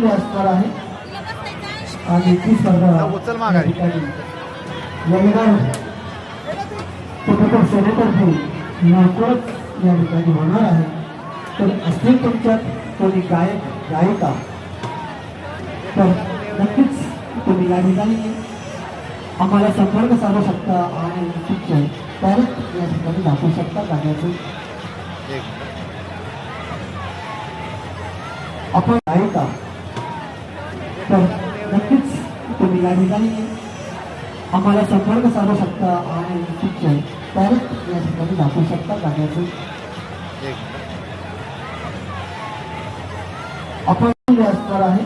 असणार आहे आणि ती स्पर्धा चित्रपट सेनेतर्फे लवकरच या ठिकाणी होणार आहे. तर असतील तुमच्यात कोणी गायक गायिका तर नक्कीच तुम्ही या ठिकाणी आम्हाला संपर्क साधू शकता आणि तुमचे टॅलेंट या ठिकाणी दाखवू शकता गाण्याचे. आपण गायिका तर नक्कीच तुम्ही या ठिकाणी आम्हाला संपर्क साधू शकता आणि तुमचे टॅलेंट या ठिकाणी दाखवू शकता गाण्याचे. आपण असणार आहे.